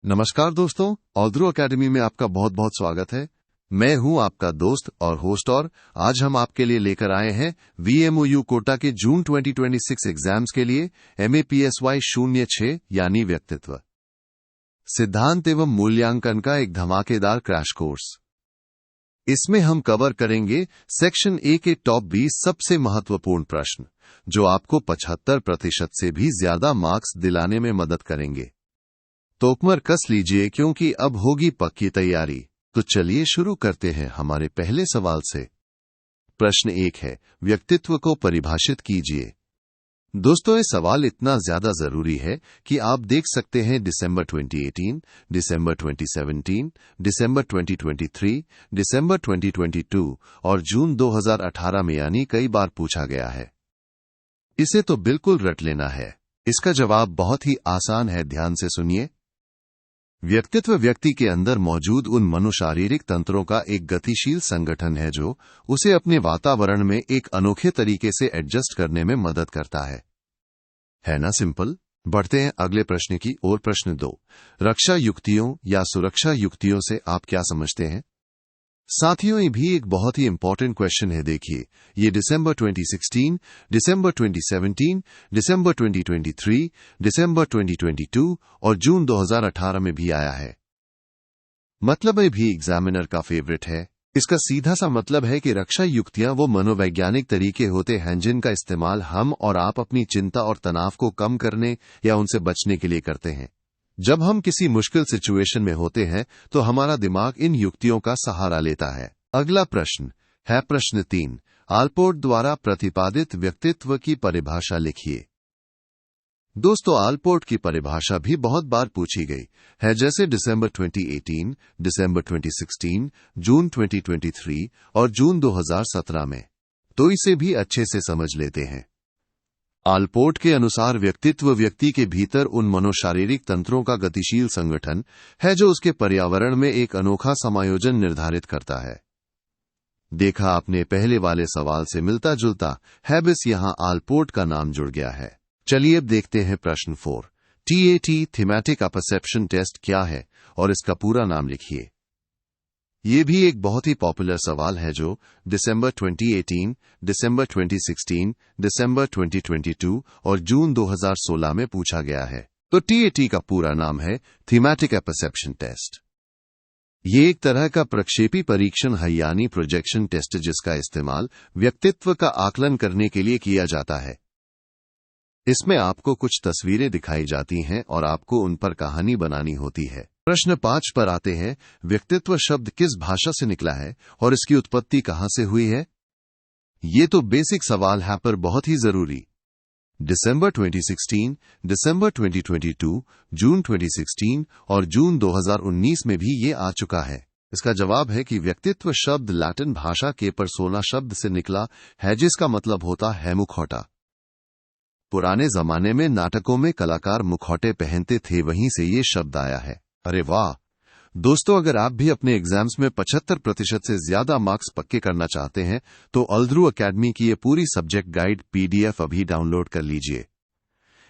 नमस्कार दोस्तों, ऑल्ड्रू एकेडमी में आपका बहुत बहुत स्वागत है। मैं हूं आपका दोस्त और होस्ट और आज हम आपके लिए लेकर आए हैं VMOU कोटा के जून 2026 एग्जाम्स के लिए MAPSY 06 यानी व्यक्तित्व सिद्धांत एवं मूल्यांकन का एक धमाकेदार क्रैश कोर्स। इसमें हम कवर करेंगे सेक्शन ए के टॉप 20 सबसे महत्वपूर्ण प्रश्न जो आपको 75% से भी ज्यादा मार्क्स दिलाने में मदद करेंगे। तोकमर कस लीजिए क्योंकि अब होगी पक्की तैयारी। तो चलिए शुरू करते हैं हमारे पहले सवाल से। प्रश्न 1 है, व्यक्तित्व को परिभाषित कीजिए। दोस्तों, ये सवाल इतना ज्यादा जरूरी है कि आप देख सकते हैं दिसंबर 2018, दिसंबर 2017, दिसंबर 2023, दिसंबर 2022 और जून 2018 में यानी कई बार पूछा गया है। इसे तो बिल्कुल रट लेना है। इसका जवाब बहुत ही आसान है, ध्यान से सुनिए। व्यक्तित्व व्यक्ति के अंदर मौजूद उन मनोशारीरिक तंत्रों का एक गतिशील संगठन है जो उसे अपने वातावरण में एक अनोखे तरीके से एडजस्ट करने में मदद करता है ना सिंपल। बढ़ते हैं अगले प्रश्न की ओर। प्रश्न 2, रक्षा युक्तियों या सुरक्षा युक्तियों से आप क्या समझते हैं? साथियों, ये भी एक बहुत ही इंपॉर्टेंट क्वेश्चन है। देखिए, ये दिसंबर 2016, दिसंबर 2017, दिसंबर 2023, दिसंबर 2022 और जून 2018 में भी आया है। मतलब ये भी एग्जामिनर का फेवरेट है। इसका सीधा सा मतलब है कि रक्षा युक्तियां वो मनोवैज्ञानिक तरीके होते हैं जिनका इस्तेमाल हम और आप अपनी चिंता और तनाव को कम करने या उनसे बचने के लिए करते हैं। जब हम किसी मुश्किल सिचुएशन में होते हैं तो हमारा दिमाग इन युक्तियों का सहारा लेता है। अगला प्रश्न है प्रश्न 3, आलपोर्ट द्वारा प्रतिपादित व्यक्तित्व की परिभाषा लिखिए। दोस्तों, आलपोर्ट की परिभाषा भी बहुत बार पूछी गई है, जैसे दिसंबर 2018, दिसंबर 2016, जून 2023 और जून 2017 में। तो इसे भी अच्छे से समझ लेते हैं। आलपोर्ट के अनुसार व्यक्तित्व व्यक्ति के भीतर उन मनोशारीरिक तंत्रों का गतिशील संगठन है जो उसके पर्यावरण में एक अनोखा समायोजन निर्धारित करता है। देखा आपने, पहले वाले सवाल से मिलता जुलता है, बस यहां आलपोर्ट का नाम जुड़ गया है। चलिए अब देखते हैं प्रश्न 4, TAT थीमेटिक अपरसेप्शन टेस्ट क्या है और इसका पूरा नाम लिखिए। ये भी एक बहुत ही पॉपुलर सवाल है जो दिसंबर 2018, दिसंबर 2016, दिसंबर 2022 और जून 2016 में पूछा गया है। तो TAT का पूरा नाम है थीमेटिक अपरसेप्शन टेस्ट। ये एक तरह का प्रक्षेपी परीक्षण है यानी प्रोजेक्शन टेस्ट जिसका इस्तेमाल व्यक्तित्व का आकलन करने के लिए किया जाता है। इसमें आपको कुछ तस्वीरें दिखाई जाती हैं और आपको उन पर कहानी बनानी होती है। प्रश्न 5 पर आते हैं, व्यक्तित्व शब्द किस भाषा से निकला है और इसकी उत्पत्ति कहां से हुई है? ये तो बेसिक सवाल है पर बहुत ही जरूरी। दिसंबर 2016, दिसंबर 2022, जून 2016 और जून 2019 में भी ये आ चुका है। इसका जवाब है कि व्यक्तित्व शब्द लैटिन भाषा के पर्सोना शब्द से निकला है जिसका मतलब होता है मुखौटा। पुराने जमाने में नाटकों में कलाकार मुखौटे पहनते थे, वहीं से ये शब्द आया है। अरे वाह दोस्तों, अगर आप भी अपने एग्जाम्स में 75% से ज्यादा मार्क्स पक्के करना चाहते हैं तो ऑल्ड्रू एकेडमी की ये पूरी सब्जेक्ट गाइड PDF अभी डाउनलोड कर लीजिए।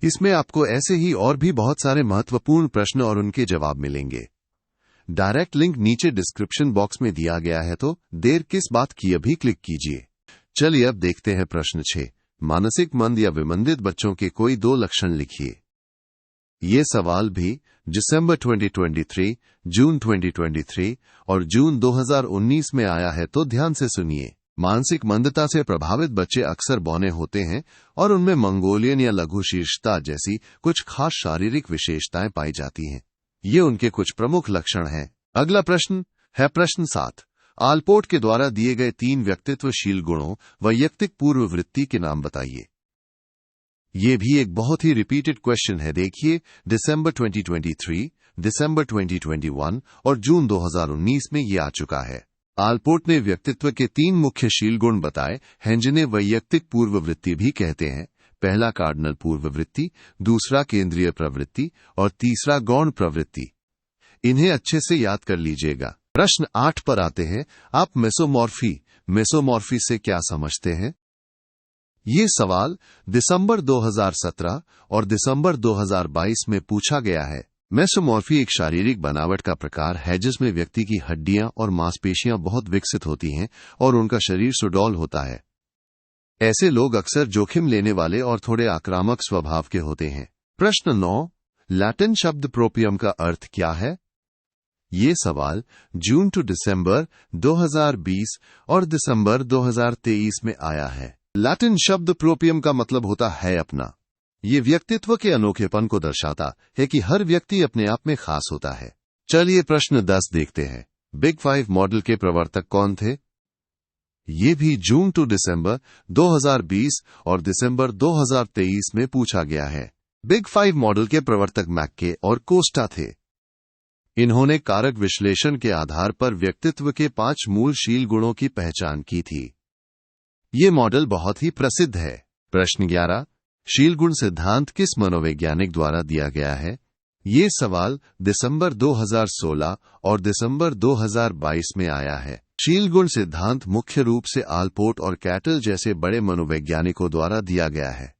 इसमें आपको ऐसे ही और भी बहुत सारे महत्वपूर्ण प्रश्न और उनके जवाब मिलेंगे। डायरेक्ट लिंक नीचे डिस्क्रिप्शन बॉक्स में दिया गया है, तो देर किस बात की, अभी क्लिक कीजिए। चलिए अब देखते हैं प्रश्न 6, मानसिक मंद या विमंदित बच्चों के कोई 2 लक्षण लिखिए। ये सवाल भी दिसंबर 2023, जून 2023 और जून 2019 में आया है, तो ध्यान से सुनिए। मानसिक मंदता से प्रभावित बच्चे अक्सर बौने होते हैं और उनमें मंगोलियन या लघु शीर्षता जैसी कुछ खास शारीरिक विशेषताएं पाई जाती हैं। ये उनके कुछ प्रमुख लक्षण हैं। अगला प्रश्न है प्रश्न 7, आलपोर्ट के द्वारा दिए गए 3 व्यक्तित्वशील गुणों वैयक्तिक पूर्ववृत्ति के नाम बताइए। ये भी एक बहुत ही रिपीटेड क्वेश्चन है। देखिए, दिसंबर 2023, दिसंबर 2021 और जून 2019 में ये आ चुका है। आलपोर्ट ने व्यक्तित्व के 3 मुख्य शील गुण बताए हैं जिन्हें वैयक्तिक पूर्ववृत्ति भी कहते हैं। पहला कार्डिनल पूर्ववृत्ति, दूसरा केंद्रीय प्रवृत्ति और तीसरा गौण प्रवृत्ति। इन्हें अच्छे से याद कर लीजिएगा। प्रश्न 8 पर आते हैं, आप मेसोमॉर्फी से क्या समझते हैं? ये सवाल दिसंबर 2017 और दिसंबर 2022 में पूछा गया है। मेसोमॉर्फी एक शारीरिक बनावट का प्रकार है जिसमें व्यक्ति की हड्डियां और मांसपेशियां बहुत विकसित होती हैं और उनका शरीर सुडौल होता है। ऐसे लोग अक्सर जोखिम लेने वाले और थोड़े आक्रामक स्वभाव के होते हैं। प्रश्न 9, लैटिन शब्द प्रोपियम का अर्थ क्या है? ये सवाल जून टू दिसंबर 2020 और दिसंबर 2023 में आया है। लैटिन शब्द प्रोपियम का मतलब होता है अपना। ये व्यक्तित्व के अनोखेपन को दर्शाता है कि हर व्यक्ति अपने आप में खास होता है। चलिए प्रश्न 10 देखते हैं। बिग 5 मॉडल के प्रवर्तक कौन थे? ये भी जून टू दिसंबर 2020 और दिसंबर 2023 में पूछा गया है। बिग 5 मॉडल के प्रवर्तक मैक्के और कोस्टा थे। इन्होंने कारक विश्लेषण के आधार पर व्यक्तित्व के 5 मूलशील गुणों की पहचान की थी। ये मॉडल बहुत ही प्रसिद्ध है। प्रश्न 11, शील गुण सिद्धांत किस मनोवैज्ञानिक द्वारा दिया गया है? ये सवाल दिसंबर 2016 और दिसंबर 2022 में आया है। शील गुण सिद्धांत मुख्य रूप से आलपोर्ट और कैटल जैसे बड़े मनोवैज्ञानिकों द्वारा दिया गया है।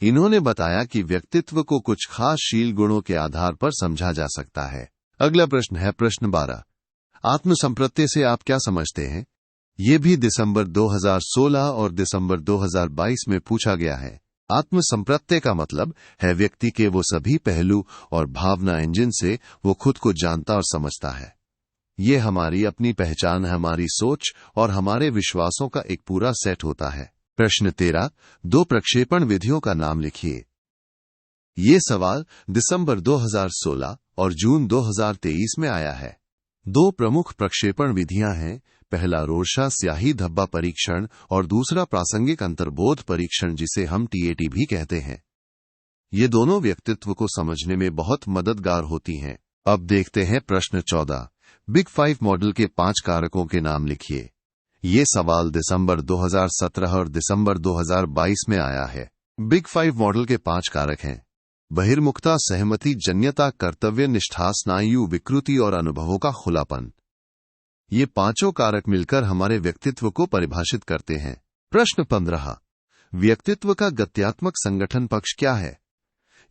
इन्होंने बताया कि व्यक्तित्व को कुछ खास शील गुणों के आधार पर समझा जा सकता है। अगला प्रश्न है प्रश्न 12, आत्मसंप्रत्यय से आप क्या समझते हैं? ये भी दिसंबर 2016 और दिसंबर 2022 में पूछा गया है। आत्मसंप्रत्यय का मतलब है व्यक्ति के वो सभी पहलू और भावना इंजन से वो खुद को जानता और समझता है। ये हमारी अपनी पहचान, हमारी सोच और हमारे विश्वासों का एक पूरा सेट होता है। प्रश्न 13, 2 प्रक्षेपण विधियों का नाम लिखिए। ये सवाल दिसंबर 2016 और जून 2023 में आया है। 2 प्रमुख प्रक्षेपण विधियां हैं। पहला रोरशा स्याही धब्बा परीक्षण और दूसरा प्रासंगिक अंतर्बोध परीक्षण जिसे हम TAT भी कहते हैं। ये दोनों व्यक्तित्व को समझने में बहुत मददगार होती हैं। अब देखते हैं प्रश्न 14, बिग 5 मॉडल के 5 कारकों के नाम लिखिए। ये सवाल दिसंबर 2017 और दिसंबर 2022 में आया है। बिग 5 मॉडल के 5 कारक हैं: बहिर्मुखता, सहमति, जन्यता, कर्तव्य निष्ठा, स्नायु विकृति और अनुभवों का खुलापन। ये 5 कारक मिलकर हमारे व्यक्तित्व को परिभाषित करते हैं। प्रश्न 15, व्यक्तित्व का गत्यात्मक संगठन पक्ष क्या है?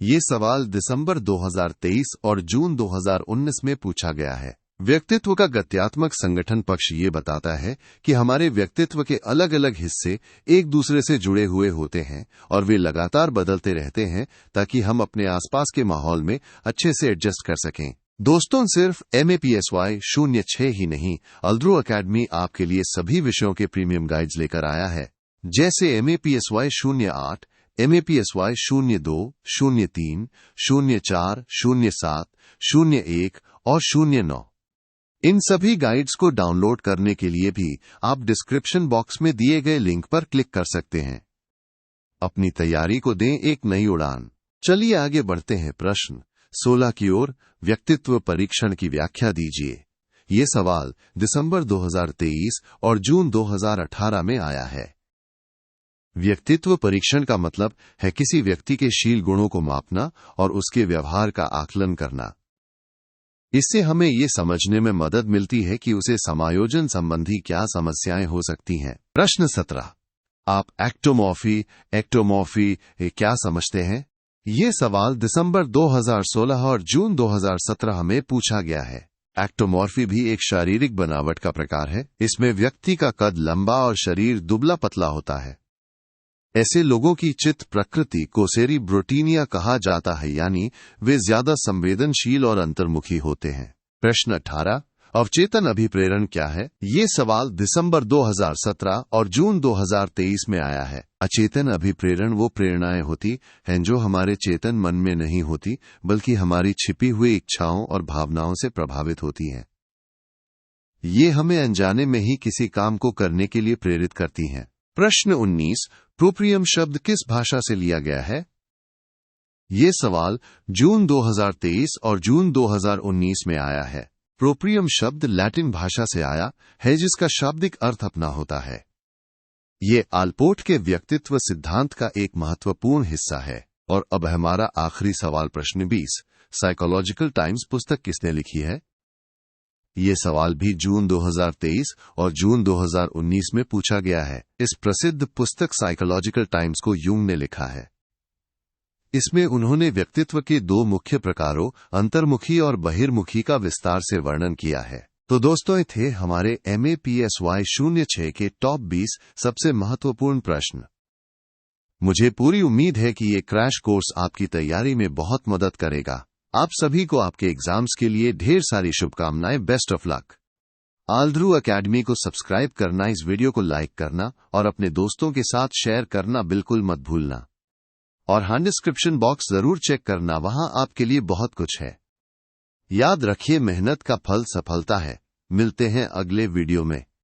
ये सवाल दिसंबर 2023 और जून 2019 में पूछा गया है। व्यक्तित्व का गत्यात्मक संगठन पक्ष ये बताता है कि हमारे व्यक्तित्व के अलग अलग हिस्से एक दूसरे से जुड़े हुए होते हैं और वे लगातार बदलते रहते हैं ताकि हम अपने आसपास के माहौल में अच्छे से एडजस्ट कर सकें। दोस्तों, सिर्फ MAPSY 06 ही नहीं, अल्द्रो अकेडमी आपके लिए सभी विषयों के प्रीमियम गाइड्स लेकर आया है, जैसे MAPSY 08, MAPSY 02, 03, 04, 07, 01 और 09। इन सभी गाइड्स को डाउनलोड करने के लिए भी आप डिस्क्रिप्शन बॉक्स में दिए गए लिंक पर क्लिक कर सकते हैं। अपनी तैयारी को दें एक नई उड़ान। चलिए आगे बढ़ते हैं। प्रश्न 16 की ओर, व्यक्तित्व परीक्षण की व्याख्या दीजिए। ये सवाल दिसंबर 2023 और जून 2018 में आया है। व्यक्तित्व परीक्षण का मतलब है किसी व्यक्ति के शील गुणों को मापना और उसके व्यवहार का आकलन करना। इससे हमें ये समझने में मदद मिलती है कि उसे समायोजन संबंधी क्या समस्याएं हो सकती हैं। प्रश्न 17, आप एक्टोमॉर्फी क्या समझते हैं? ये सवाल दिसंबर 2016 और जून 2017 में पूछा गया है। एक्टोमॉर्फी भी एक शारीरिक बनावट का प्रकार है। इसमें व्यक्ति का कद लंबा और शरीर दुबला पतला होता है। ऐसे लोगों की चित्त प्रकृति को सेरिब्रोटीनिया कहा जाता है, यानी वे ज्यादा संवेदनशील और अंतर्मुखी होते हैं। प्रश्न 18, अवचेतन अभिप्रेरण क्या है? ये सवाल दिसंबर 2017 और जून 2023 में आया है। अचेतन अभिप्रेरण वो प्रेरणाएं होती हैं जो हमारे चेतन मन में नहीं होती, बल्कि हमारी छिपी हुई इच्छाओं और भावनाओं से प्रभावित होती हैं। ये हमें अनजाने में ही किसी काम को करने के लिए प्रेरित करती हैं। प्रश्न 19, प्रोप्रियम शब्द किस भाषा से लिया गया है? ये सवाल जून 2023 और जून 2019 में आया है। प्रोप्रियम शब्द लैटिन भाषा से आया है जिसका शाब्दिक अर्थ अपना होता है। ये आलपोर्ट के व्यक्तित्व सिद्धांत का एक महत्वपूर्ण हिस्सा है। और अब हमारा आखिरी सवाल, प्रश्न 20, साइकोलॉजिकल टाइम्स पुस्तक किसने लिखी है? ये सवाल भी जून 2023 और जून 2019 में पूछा गया है। इस प्रसिद्ध पुस्तक साइकोलॉजिकल टाइम्स को यूंग ने लिखा है। इसमें उन्होंने व्यक्तित्व के दो मुख्य प्रकारों अंतर्मुखी और बहिर्मुखी का विस्तार से वर्णन किया है। तो दोस्तों, ये थे हमारे MAPSY 06 के टॉप 20 सबसे महत्वपूर्ण प्रश्न। मुझे पूरी उम्मीद है कि ये क्रैश कोर्स आपकी तैयारी में बहुत मदद करेगा। आप सभी को आपके एग्जाम्स के लिए ढेर सारी शुभकामनाएं। Best of luck. आल्ध्रू एकेडमी को सब्सक्राइब करना, इस वीडियो को लाइक करना और अपने दोस्तों के साथ शेयर करना बिल्कुल मत भूलना। और हाँ, डिस्क्रिप्शन बॉक्स जरूर चेक करना, वहां आपके लिए बहुत कुछ है। याद रखिए, मेहनत का फल सफलता है। मिलते हैं अगले वीडियो में।